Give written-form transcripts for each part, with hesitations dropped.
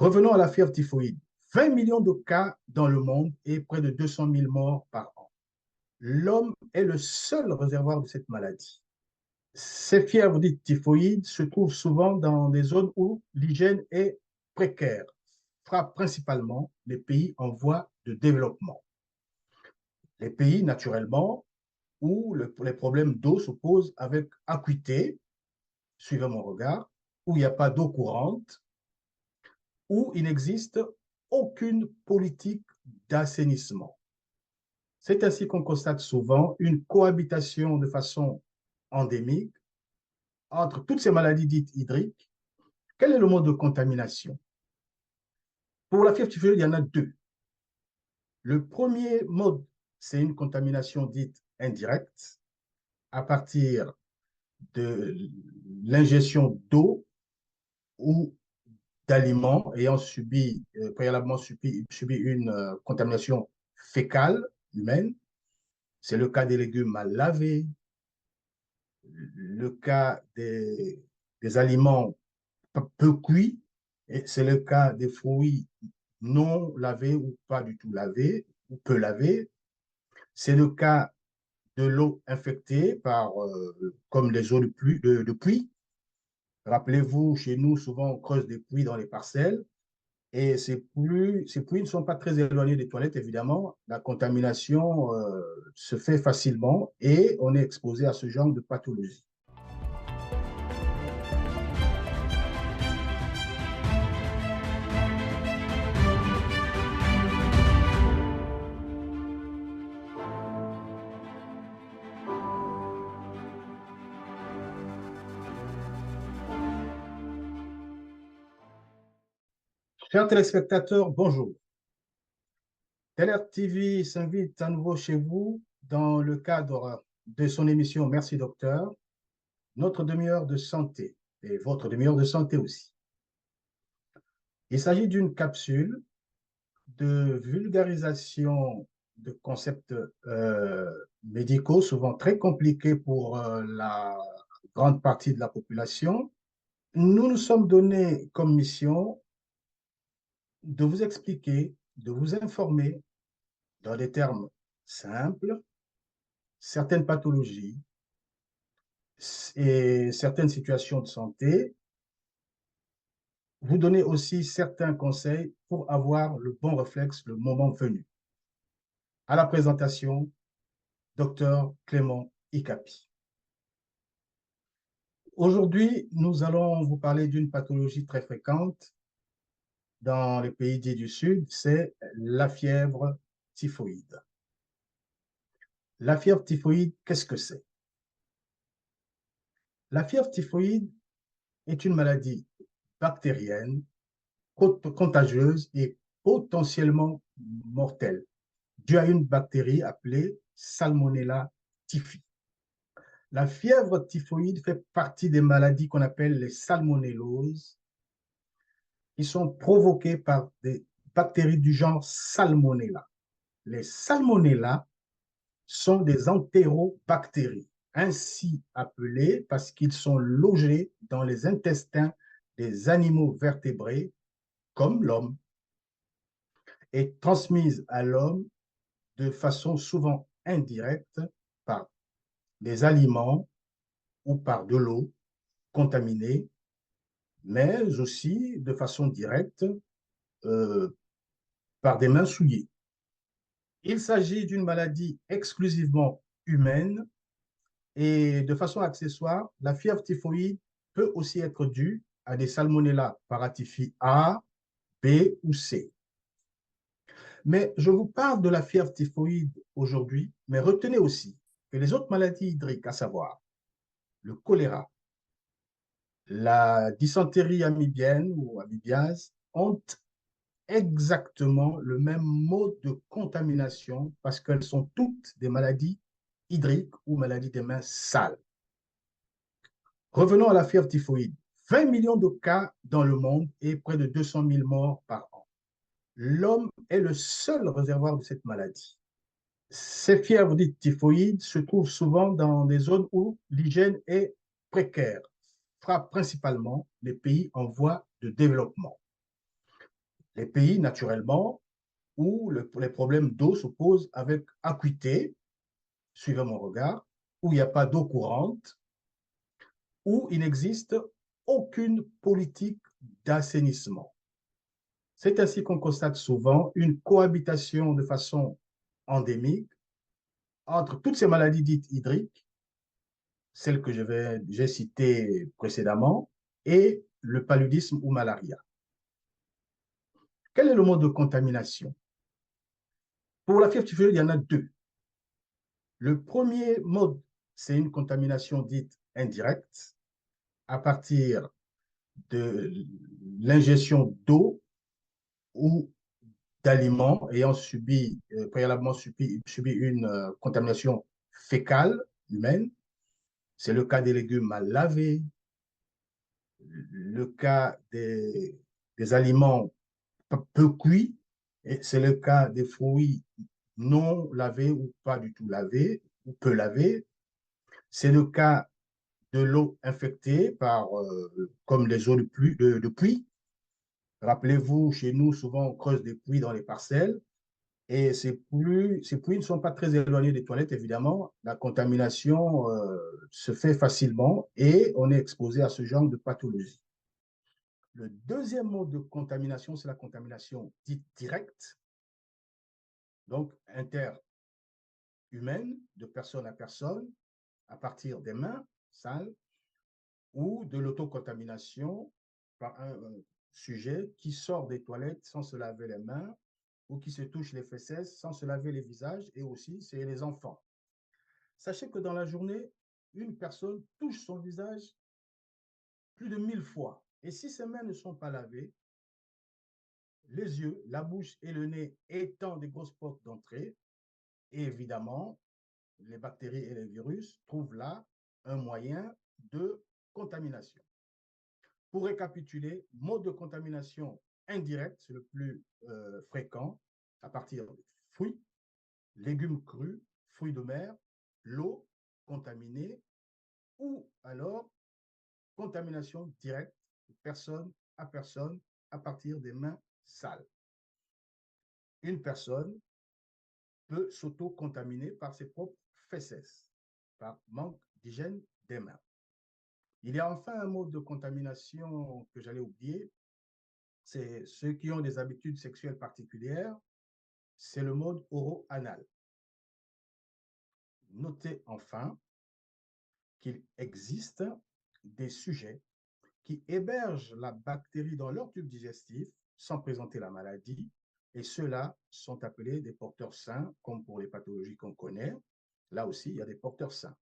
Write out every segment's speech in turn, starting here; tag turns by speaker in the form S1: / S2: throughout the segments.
S1: Revenons à la fièvre typhoïde. 20 millions de cas dans le monde et près de 200 000 morts par an. L'homme est le seul réservoir de cette maladie. Ces fièvres dites typhoïdes se trouvent souvent dans des zones où l'hygiène est précaire, frappent principalement les pays en voie de développement. Les pays, naturellement, où les problèmes d'eau se posent avec acuité, suivant mon regard, où il n'y a pas d'eau courante, où il n'existe aucune politique d'assainissement. C'est ainsi qu'on constate souvent une cohabitation de façon endémique entre toutes ces maladies dites hydriques. Quel est le mode de contamination? Pour la fièvre typhoïde, il y en a deux. Le premier mode, c'est une contamination dite indirecte à partir de l'ingestion d'eau ou d'aliments ayant préalablement subi une contamination fécale humaine. C'est le cas des légumes mal lavés, le cas des aliments peu cuits, et c'est le cas des fruits non lavés ou pas du tout lavés, ou peu lavés. C'est le cas de l'eau infectée comme les eaux de pluie. Rappelez-vous, chez nous, souvent, on creuse des puits dans les parcelles et ces puits ne sont pas très éloignés des toilettes, évidemment. La contamination se fait facilement et on est exposé à ce genre de pathologie. Chers téléspectateurs, bonjour. TELER TV s'invite à nouveau chez vous dans le cadre de son émission Merci Docteur, notre demi-heure de santé et votre demi-heure de santé aussi. Il s'agit d'une capsule de vulgarisation de concepts médicaux souvent très compliqués pour la grande partie de la population. Nous nous sommes donnés comme mission de vous expliquer, de vous informer dans des termes simples certaines pathologies et certaines situations de santé, vous donner aussi certains conseils pour avoir le bon réflexe le moment venu. À la présentation, Dr Clément Ikapi. Aujourd'hui, nous allons vous parler d'une pathologie très fréquente dans les pays dits du Sud, c'est la fièvre typhoïde. La fièvre typhoïde, qu'est-ce que c'est? La fièvre typhoïde est une maladie bactérienne, contagieuse et potentiellement mortelle, due à une bactérie appelée Salmonella typhi. La fièvre typhoïde fait partie des maladies qu'on appelle les salmonelloses, qui sont provoquées par des bactéries du genre Salmonella. Les Salmonella sont des entérobactéries, ainsi appelées parce qu'ils sont logés dans les intestins des animaux vertébrés, comme l'homme, et transmises à l'homme de façon souvent indirecte par des aliments ou par de l'eau contaminée, mais aussi de façon directe par des mains souillées. Il s'agit d'une maladie exclusivement humaine et de façon accessoire, la fièvre typhoïde peut aussi être due à des Salmonella paratyphi A, B ou C. Mais je vous parle de la fièvre typhoïde aujourd'hui, mais retenez aussi que les autres maladies hydriques, à savoir le choléra, la dysenterie amibienne ou amibiase, ont exactement le même mode de contamination parce qu'elles sont toutes des maladies hydriques ou maladies des mains sales. Revenons à la fièvre typhoïde. 20 millions de cas dans le monde et près de 200 000 morts par an. L'homme est le seul réservoir de cette maladie. Ces fièvres dites typhoïdes se trouvent souvent dans des zones où l'hygiène est précaire, frappent principalement les pays en voie de développement. Les pays, naturellement, où les problèmes d'eau se posent avec acuité, suivant mon regard, où il n'y a pas d'eau courante, où il n'existe aucune politique d'assainissement. C'est ainsi qu'on constate souvent une cohabitation de façon endémique entre toutes ces maladies dites hydriques, celles que j'ai citées précédemment, et le paludisme ou malaria. Quel est le mode de contamination? Pour la fièvre typhoïde, il y en a deux. Le premier mode, c'est une contamination dite indirecte à partir de l'ingestion d'eau ou d'aliments ayant préalablement subi une contamination fécale humaine. C'est le cas des légumes mal lavés, le cas des aliments peu cuits, et c'est le cas des fruits non lavés ou pas du tout lavés ou peu lavés. C'est le cas de l'eau infectée comme les eaux de puits. Rappelez-vous, chez nous, souvent, on creuse des puits dans les parcelles et ces puits ne sont pas très éloignés des toilettes, évidemment. La contamination se fait facilement et on est exposé à ce genre de pathologie. Le deuxième mode de contamination, c'est la contamination dite directe, donc interhumaine, de personne à personne, à partir des mains sales, ou de l'autocontamination par un sujet qui sort des toilettes sans se laver les mains ou qui se touche les fesses sans se laver les visages, et aussi c'est les enfants. Sachez que dans la journée, une personne touche son visage plus de 1000 fois. Et si ses mains ne sont pas lavées, les yeux, la bouche et le nez étant des grosses portes d'entrée, et évidemment, les bactéries et les virus trouvent là un moyen de contamination. Pour récapituler, mode de contamination indirect, c'est le plus fréquent, à partir de fruits, légumes crus, fruits de mer, l'eau contaminée, ou alors contamination directe de personne à partir des mains sales. Une personne peut s'auto-contaminer par ses propres fesses, par manque d'hygiène des mains. Il y a enfin un mode de contamination que j'allais oublier, c'est ceux qui ont des habitudes sexuelles particulières, c'est le mode oro-anal. Notez enfin qu'il existe des sujets qui hébergent la bactérie dans leur tube digestif sans présenter la maladie, et ceux-là sont appelés des porteurs sains, comme pour les pathologies qu'on connaît. Là aussi, il y a des porteurs sains.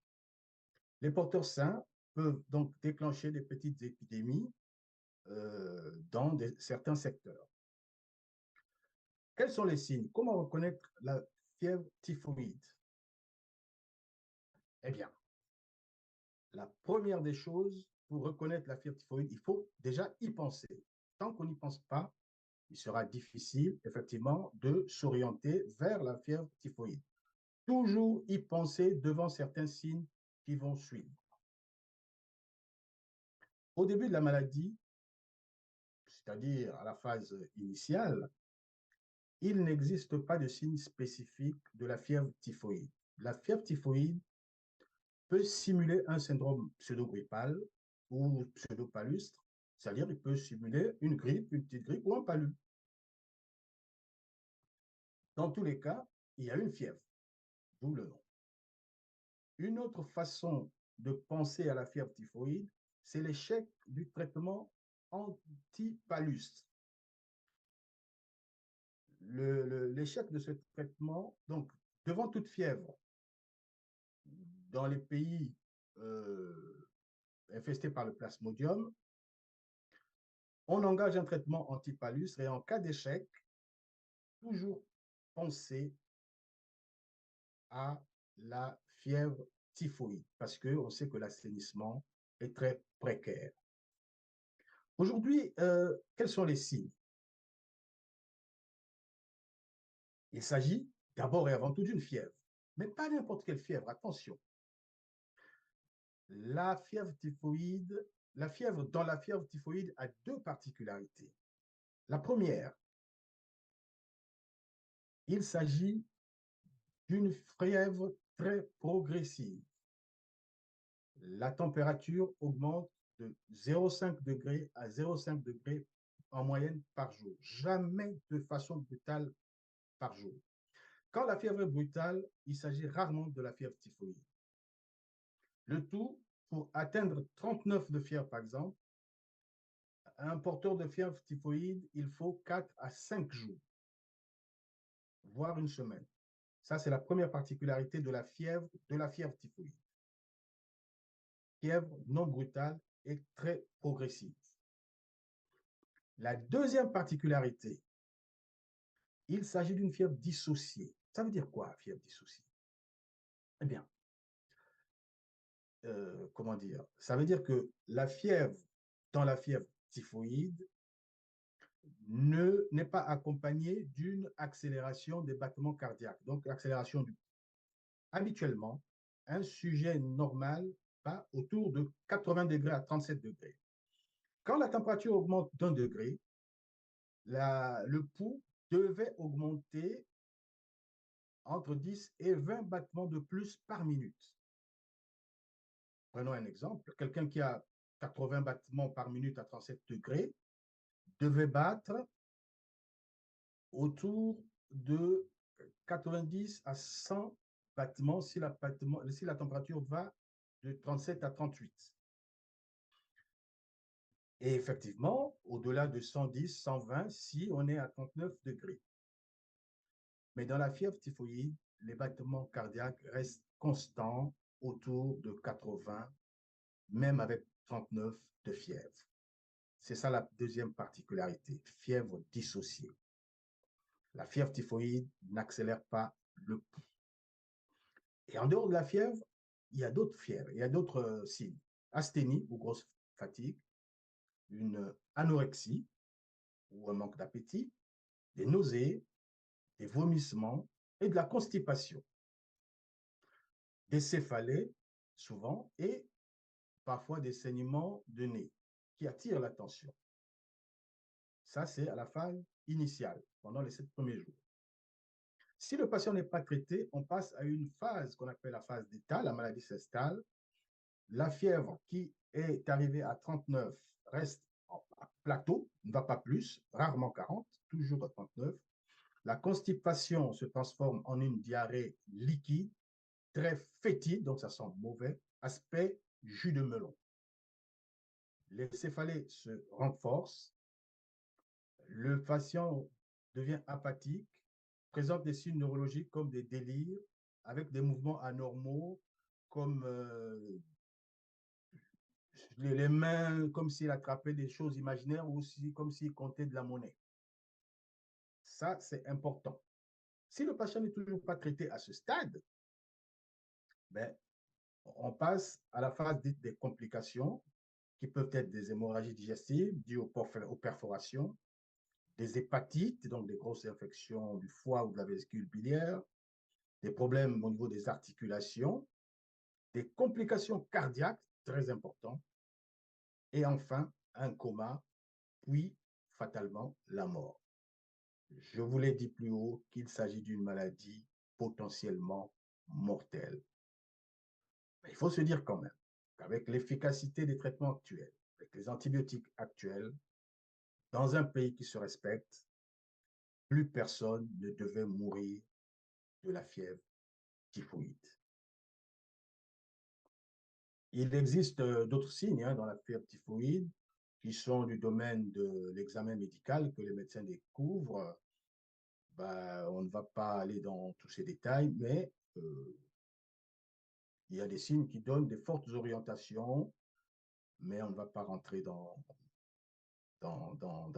S1: Les porteurs sains peuvent donc déclencher des petites épidémies dans certains secteurs. Quels sont les signes? Comment reconnaître la fièvre typhoïde? Eh bien, la première des choses, pour reconnaître la fièvre typhoïde, il faut déjà y penser. Tant qu'on n'y pense pas, il sera difficile, effectivement, de s'orienter vers la fièvre typhoïde. Toujours y penser devant certains signes qui vont suivre. Au début de la maladie, c'est-à-dire à la phase initiale, il n'existe pas de signe spécifique de la fièvre typhoïde. La fièvre typhoïde peut simuler un syndrome pseudo-grippal ou pseudo-palustre, c'est-à-dire il peut simuler une grippe, une petite grippe ou un palud. Dans tous les cas, il y a une fièvre, d'où le nom. Une autre façon de penser à la fièvre typhoïde, c'est l'échec du traitement antipalustre. L'échec de ce traitement, donc devant toute fièvre, dans les pays infestés par le plasmodium, on engage un traitement antipalustre et en cas d'échec, toujours penser à la fièvre typhoïde parce qu'on sait que l'assainissement est très précaire. Aujourd'hui, quels sont les signes? Il s'agit d'abord et avant tout d'une fièvre, mais pas n'importe quelle fièvre, attention. La fièvre typhoïde, dans la fièvre typhoïde a deux particularités. La première, Il s'agit d'une fièvre très progressive. La température augmente de 0,5 degrés à 0,5 degrés en moyenne par jour. Jamais de façon brutale par jour. Quand la fièvre est brutale, il s'agit rarement de la fièvre typhoïde. Le tout, pour atteindre 39 de fièvre, par exemple, un porteur de fièvre typhoïde, il faut 4 à 5 jours, voire une semaine. Ça, c'est la première particularité de la fièvre typhoïde. Fièvre non brutale et très progressive. La deuxième particularité, il s'agit d'une fièvre dissociée. Ça veut dire quoi, fièvre dissociée? Eh bien, comment dire? Ça veut dire que dans la fièvre typhoïde, n'est pas accompagnée d'une accélération des battements cardiaques, donc l'accélération du. Habituellement, un sujet normal va autour de 80 degrés à 37 degrés. Quand la température augmente d'1 degré, le pouls devait augmenter entre 10 et 20 battements de plus par minute. Prenons un exemple. Quelqu'un qui a 80 battements par minute à 37 degrés devait battre autour de 90 à 100 battements si la température va de 37 à 38. Et effectivement, au-delà de 110, 120 si on est à 39 degrés. Mais dans la fièvre typhoïde, les battements cardiaques restent constants autour de 80, même avec 39 de fièvre. C'est ça la deuxième particularité, fièvre dissociée. La fièvre typhoïde n'accélère pas le pouls. Et en dehors de la fièvre, il y a d'autres fièvres, il y a d'autres signes. Asthénie ou grosse fatigue, une anorexie ou un manque d'appétit, des nausées, des vomissements et de la constipation. Des céphalées, souvent, et parfois des saignements de nez qui attirent l'attention. Ça, c'est à la phase initiale, pendant les 7 premiers jours. Si le patient n'est pas traité, on passe à une phase qu'on appelle la phase d'état, la maladie s'installe. La fièvre qui est arrivée à 39 reste en plateau, ne va pas plus, rarement 40, toujours à 39. La constipation se transforme en une diarrhée liquide, très fétide, donc ça sent mauvais, aspect jus de melon. Les céphalées se renforcent, le patient devient apathique, présente des signes neurologiques comme des délires, avec des mouvements anormaux, comme les mains, comme s'il attrapait des choses imaginaires ou aussi comme s'il comptait de la monnaie. Ça, c'est important. Si le patient n'est toujours pas traité à ce stade, ben, on passe à la phase dite des complications, qui peuvent être des hémorragies digestives dues aux perforations, des hépatites, donc des grosses infections du foie ou de la vésicule biliaire, des problèmes au niveau des articulations, des complications cardiaques, très importantes, et enfin un coma, puis fatalement la mort. Je vous l'ai dit plus haut qu'il s'agit d'une maladie potentiellement mortelle. Mais il faut se dire quand même qu'avec l'efficacité des traitements actuels, avec les antibiotiques actuels, dans un pays qui se respecte, plus personne ne devait mourir de la fièvre typhoïde. Il existe d'autres signes dans la fièvre typhoïde qui sont du domaine de l'examen médical que les médecins découvrent. On ne va pas aller dans tous ces détails, mais il y a des signes qui donnent des fortes orientations, mais on ne va pas rentrer dans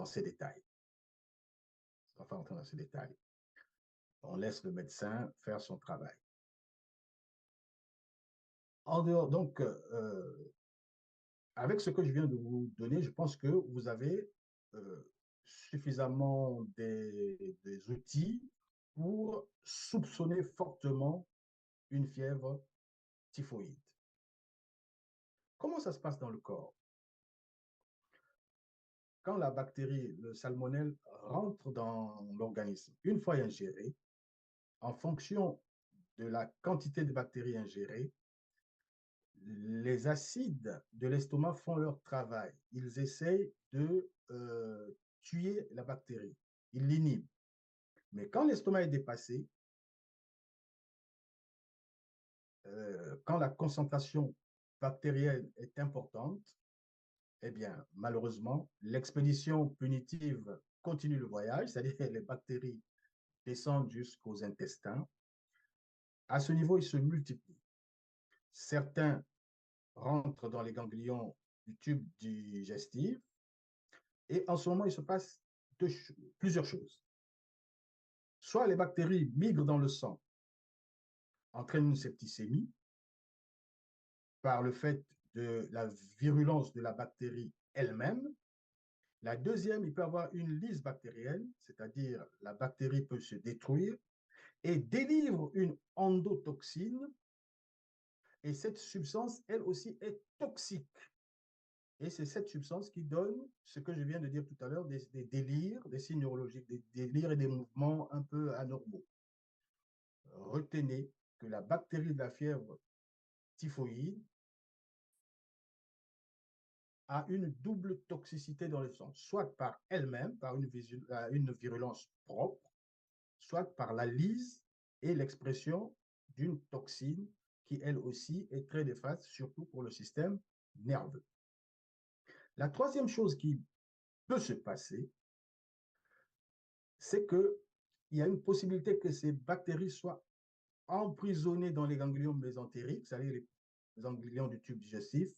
S1: ces détails. On ne va pas rentrer dans ces détails. On laisse le médecin faire son travail. En dehors, donc, avec ce que je viens de vous donner, je pense que vous avez suffisamment des outils pour soupçonner fortement une fièvre typhoïde. Comment ça se passe dans le corps? Quand la bactérie, le salmonelle, rentre dans l'organisme, une fois ingérée, en fonction de la quantité de bactéries ingérées, les acides de l'estomac font leur travail. Ils essayent de tuer la bactérie. Ils l'inhibent. Mais quand l'estomac est dépassé, quand la concentration bactérienne est importante, eh bien, malheureusement, l'expédition punitive continue le voyage, c'est-à-dire que les bactéries descendent jusqu'aux intestins. À ce niveau, ils se multiplient. Certains rentrent dans les ganglions du tube digestif et en ce moment, il se passe plusieurs choses. Soit les bactéries migrent dans le sang, entraînent une septicémie par le fait de la virulence de la bactérie elle-même. La deuxième, il peut y avoir une lyse bactérienne, c'est-à-dire la bactérie peut se détruire et délivre une endotoxine. Et cette substance, elle aussi, est toxique. Et c'est cette substance qui donne ce que je viens de dire tout à l'heure, des délires, des signes neurologiques, des délires et des mouvements un peu anormaux. Retenez que la bactérie de la fièvre typhoïde a une double toxicité dans le sang, soit par elle-même, par une virulence propre, soit par la lyse et l'expression d'une toxine qui, elle aussi, est très néfaste, surtout pour le système nerveux. La troisième chose qui peut se passer, c'est qu'il y a une possibilité que ces bactéries soient emprisonnées dans les ganglions mésentériques, c'est-à-dire les ganglions du tube digestif.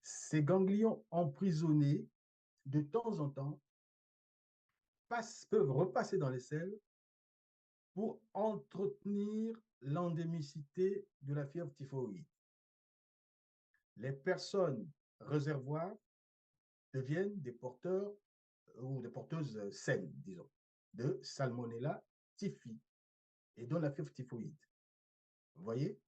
S1: Ces ganglions emprisonnés, de temps en temps, peuvent repasser dans les selles pour entretenir l'endémicité de la fièvre typhoïde. Les personnes réservoirs deviennent des porteurs ou des porteuses saines, disons, de Salmonella typhi et dont la fièvre typhoïde. Vous voyez?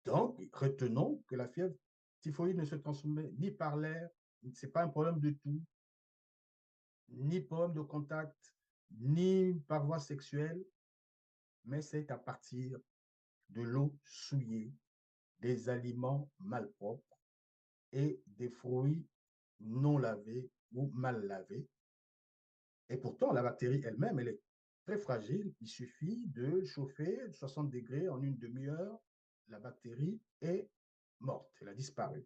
S1: Donc, retenons que la fièvre typhoïde ne se transmet ni par l'air, ce n'est pas un problème de tout, ni problème de contact, ni par voie sexuelle, mais c'est à partir de l'eau souillée, des aliments malpropres et des fruits non lavés ou mal lavés. Et pourtant, la bactérie elle-même, elle est très fragile. Il suffit de chauffer 60 degrés en une demi-heure. La bactérie est morte, elle a disparu.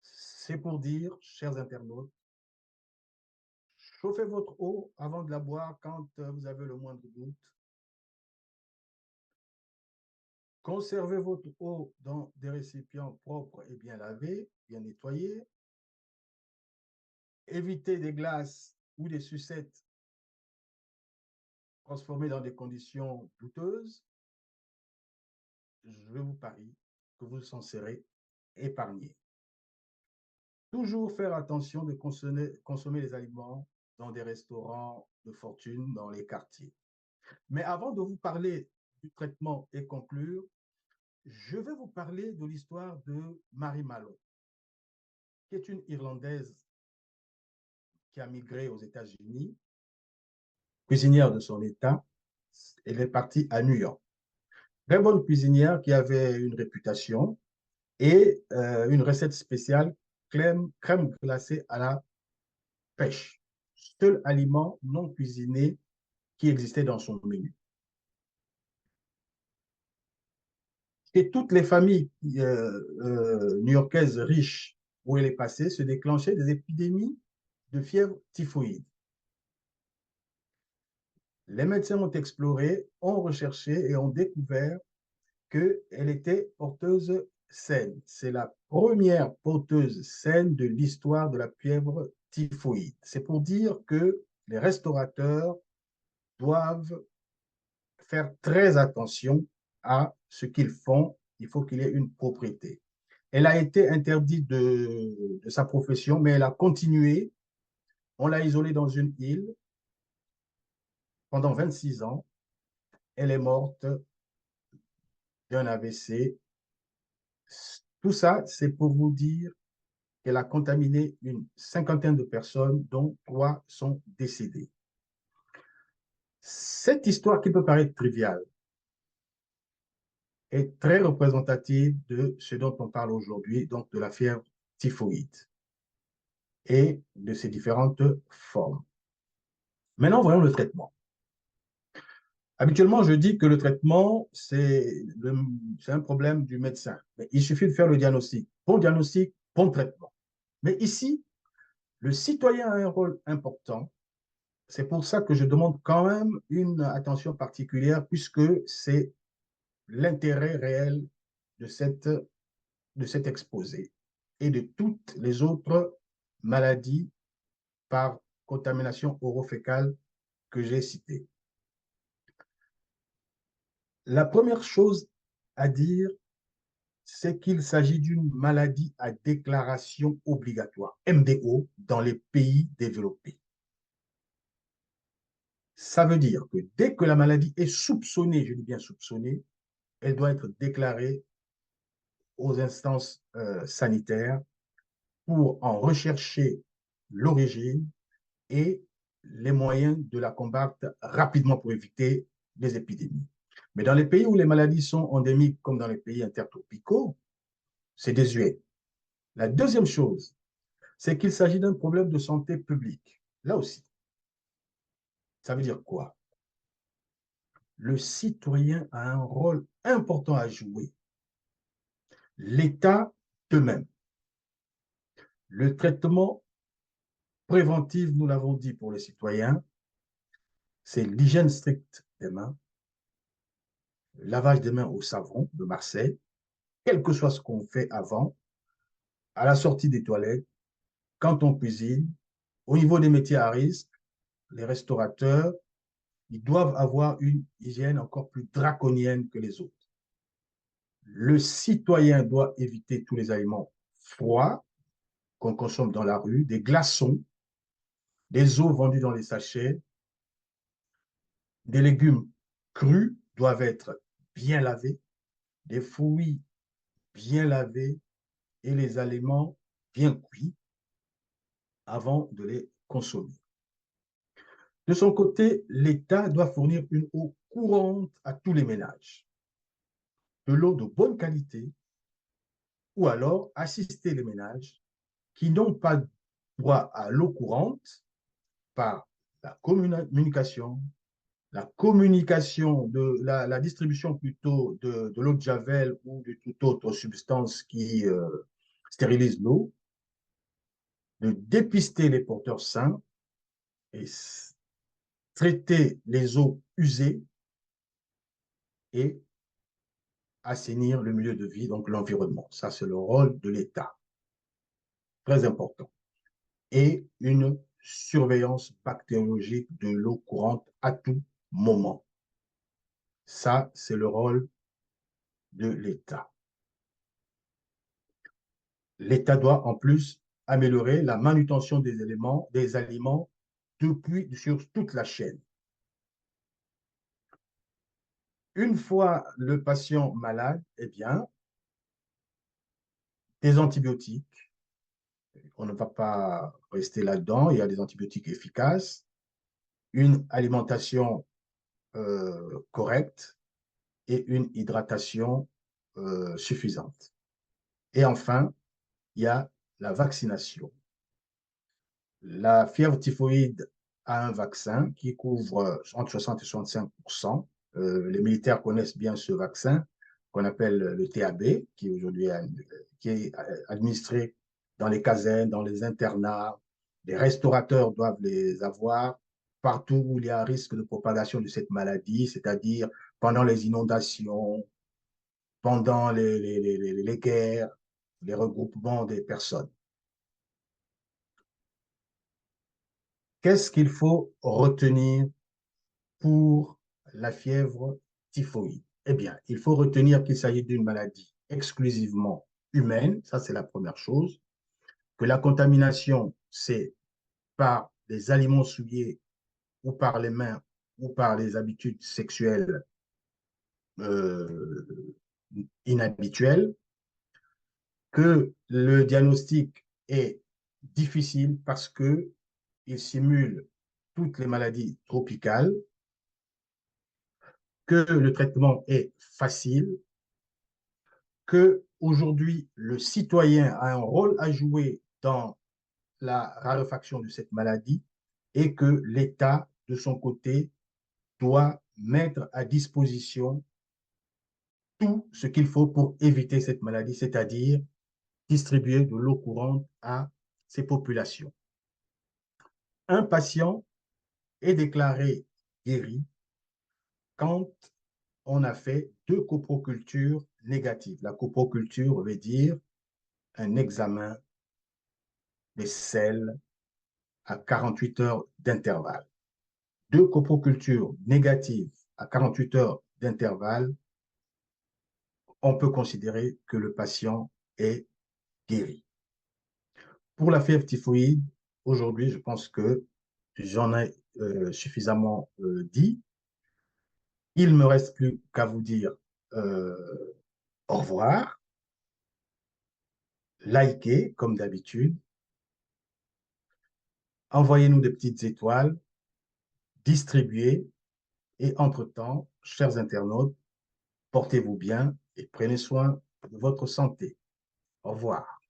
S1: C'est pour dire, chers internautes, chauffez votre eau avant de la boire quand vous avez le moindre doute. Conservez votre eau dans des récipients propres et bien lavés, bien nettoyés. Évitez des glaces ou des sucettes transformées dans des conditions douteuses. Je vous parie que vous en serez épargné. Toujours faire attention de consommer les aliments dans des restaurants de fortune dans les quartiers. Mais avant de vous parler du traitement et conclure, je vais vous parler de l'histoire de Mary Malone, qui est une Irlandaise qui a migré aux États-Unis, cuisinière de son État. Elle est partie à New York. Très bonne cuisinière qui avait une réputation et une recette spéciale, crème glacée à la pêche. Seul aliment non cuisiné qui existait dans son menu. Et toutes les familles new-yorkaises riches où elle est passée se déclenchaient des épidémies de fièvre typhoïde. Les médecins ont exploré, ont recherché et ont découvert qu'elle était porteuse saine. C'est la première porteuse saine de l'histoire de la fièvre typhoïde. C'est pour dire que les restaurateurs doivent faire très attention à ce qu'ils font. Il faut qu'il y ait une propriété. Elle a été interdite de sa profession, mais elle a continué. On l'a isolée dans une île pendant 26 ans. Elle est morte d'un AVC. Tout ça, c'est pour vous dire qu'elle a contaminé une cinquantaine de personnes, dont 3 sont décédées. Cette histoire qui peut paraître triviale est très représentative de ce dont on parle aujourd'hui, donc de la fièvre typhoïde et de ses différentes formes. Maintenant, voyons le traitement. Habituellement, je dis que le traitement, c'est un problème du médecin. Mais il suffit de faire le diagnostic. Bon diagnostic, bon traitement. Mais ici, le citoyen a un rôle important. C'est pour ça que je demande quand même une attention particulière, puisque c'est l'intérêt réel de, de cet exposé et de toutes les autres maladies par contamination orofécale que j'ai citées. La première chose à dire, c'est qu'il s'agit d'une maladie à déclaration obligatoire, MDO, dans les pays développés. Ça veut dire que dès que la maladie est soupçonnée, je dis bien soupçonnée, elle doit être déclarée aux instances sanitaires pour en rechercher l'origine et les moyens de la combattre rapidement pour éviter les épidémies. Mais dans les pays où les maladies sont endémiques, comme dans les pays intertropicaux, c'est désuet. La deuxième chose, c'est qu'il s'agit d'un problème de santé publique. Là aussi, ça veut dire quoi? Le citoyen a un rôle important à jouer. L'État de même. Le traitement préventif, nous l'avons dit pour les citoyens, c'est l'hygiène stricte des mains, le lavage des mains au savon de Marseille, quel que soit ce qu'on fait avant, à la sortie des toilettes, quand on cuisine, au niveau des métiers à risque, les restaurateurs, ils doivent avoir une hygiène encore plus draconienne que les autres. Le citoyen doit éviter tous les aliments froids qu'on consomme dans la rue, des glaçons, des eaux vendues dans les sachets, des légumes crus doivent être bien lavés, des fruits bien lavés et les aliments bien cuits avant de les consommer. De son côté, l'État doit fournir une eau courante à tous les ménages, de l'eau de bonne qualité, ou alors assister les ménages qui n'ont pas droit à l'eau courante par la communication, la distribution plutôt de l'eau de Javel ou de toute autre substance qui stérilise l'eau, de dépister les porteurs sains et traiter les eaux usées et assainir le milieu de vie, donc l'environnement. Ça, c'est le rôle de l'État, très important. Et une surveillance bactériologique de l'eau courante à tout moment. Ça, c'est le rôle de l'État. L'État doit en plus améliorer la manutention des éléments, des aliments depuis sur toute la chaîne. Une fois le patient malade, eh bien, des antibiotiques, on ne va pas rester là-dedans, il y a des antibiotiques efficaces, une alimentation correcte et une hydratation suffisante. Et enfin, il y a la vaccination. La fièvre typhoïde a un vaccin qui couvre entre 60 et 65%. Les militaires connaissent bien ce vaccin qu'on appelle le TAB, qui aujourd'hui qui est administré dans les casernes, dans les internats. Les restaurateurs doivent les avoir partout où il y a un risque de propagation de cette maladie, c'est-à-dire pendant les inondations, pendant les guerres, les regroupements des personnes. Qu'est-ce qu'il faut retenir pour la fièvre typhoïde? Eh bien, il faut retenir qu'il s'agit d'une maladie exclusivement humaine, ça c'est la première chose, que la contamination, c'est par des aliments souillés ou par les mains ou par les habitudes sexuelles euh, inhabituelles, que le diagnostic est difficile parce qu'il simule toutes les maladies tropicales que le traitement est facile, que aujourd'hui le citoyen a un rôle à jouer dans la raréfaction de cette maladie et que l'État, de son côté, doit mettre à disposition tout ce qu'il faut pour éviter cette maladie, c'est-à-dire distribuer de l'eau courante à ces populations. Un patient est déclaré guéri quand on a fait 2 coprocultures négatives. La coproculture veut dire un examen des selles à 48 heures d'intervalle. 2 coprocultures négatives à 48 heures d'intervalle, on peut considérer que le patient est guéri. Pour la fièvre typhoïde, aujourd'hui, je pense que j'en ai suffisamment dit. Il ne me reste plus qu'à vous dire au revoir, likez comme d'habitude, envoyez-nous des petites étoiles, distribuez et entre-temps, chers internautes, portez-vous bien et prenez soin de votre santé. Au revoir.